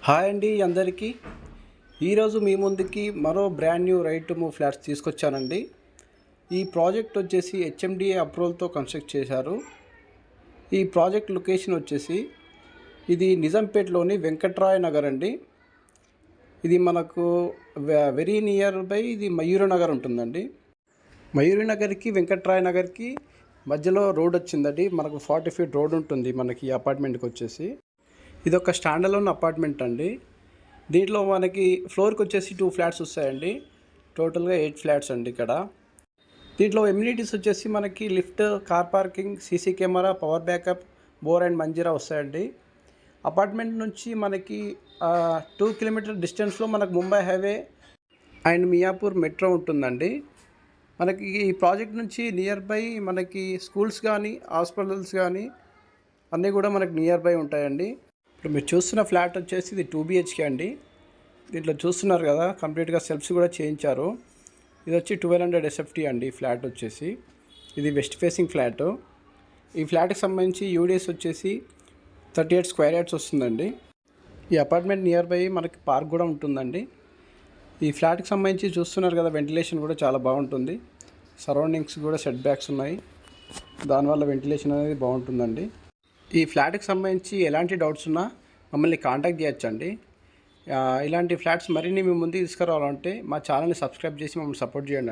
Hi అండి అందరికీ. ఈరోజు మీ ముందుకి మరో brand new ready to move flats తీసుకొచ్చానండి. ఈ ప్రాజెక్ట్ వచ్చేసి హెచ్ఎండిఏ అప్రూవల్తో కన్స్ట్రక్ట్ చేశారు. ఈ ప్రాజెక్ట్ లొకేషన్ వచ్చేసి ఇది నిజాంపేట్లోని వెంకట్రాయ నగర్ అండి. ఇది మనకు వెరీ నియర్ బై ఇది మయూరి నగర్ ఉంటుందండి. మయూరి నగర్కి వెంకట్రాయ నగర్కి మధ్యలో రోడ్ వచ్చిందండి. మనకు 40 ఫీట్ రోడ్ ఉంటుంది మనకి ఈ అపార్ట్మెంట్కి వచ్చేసి. ఇది ఒక స్టాండ్ అలోన్ అపార్ట్మెంట్ అండి. దీంట్లో మనకి ఫ్లోర్కి వచ్చేసి 2 ఫ్లాట్స్ వస్తాయండి. టోటల్గా 8 ఫ్లాట్స్ అండి ఇక్కడ. దీంట్లో ఎమ్యూనిటీస్ వచ్చేసి మనకి lift, car parking, CC camera, power backup, bore and Manjira వస్తాయండి. అపార్ట్మెంట్ నుంచి మనకి 2 కిలోమీటర్ డిస్టెన్స్లో మనకు Mumbai highway and Miyapur metro ఉంటుందండి. మనకి ఈ ప్రాజెక్ట్ నుంచి నియర్ బై మనకి స్కూల్స్ కానీ హాస్పిటల్స్ కానీ అన్నీ కూడా మనకి నియర్ బై ఉంటాయండి. ఇప్పుడు మీరు చూస్తున్న ఫ్లాట్ వచ్చేసి ఇది 2 BHK అండి. దీంట్లో చూస్తున్నారు కదా, కంప్లీట్గా సెల్ఫ్స్ కూడా చేయించారు. ఇది వచ్చి 1200 SFT అండి ఫ్లాట్ వచ్చేసి. ఇది వెస్ట్ ఫేసింగ్ ఫ్లాట్. ఈ ఫ్లాట్కి సంబంధించి యూడిఎస్ వచ్చేసి 38 స్క్వేర్ యార్డ్స్ వస్తుందండి. ఈ అపార్ట్మెంట్ నియర్ బై మనకి పార్క్ కూడా ఉంటుందండి. ఈ ఫ్లాట్కి సంబంధించి చూస్తున్నారు కదా, వెంటిలేషన్ కూడా చాలా బాగుంటుంది. సరౌండింగ్స్ కూడా సెట్ బ్యాక్స్ ఉన్నాయి, దానివల్ల వెంటిలేషన్ అనేది బాగుంటుందండి. ఈ ఫ్లాట్కి సంబంధించి ఎలాంటి డౌట్స్ ఉన్నా మమ్మల్ని కాంటాక్ట్ చేయొచ్చండి. ఇలాంటి ఫ్లాట్స్ మరిన్ని మీ ముందుకు తీసుకురావాలంటే మా ఛానల్ని సబ్స్క్రైబ్ చేసి మమ్మల్ని సపోర్ట్ చేయండి.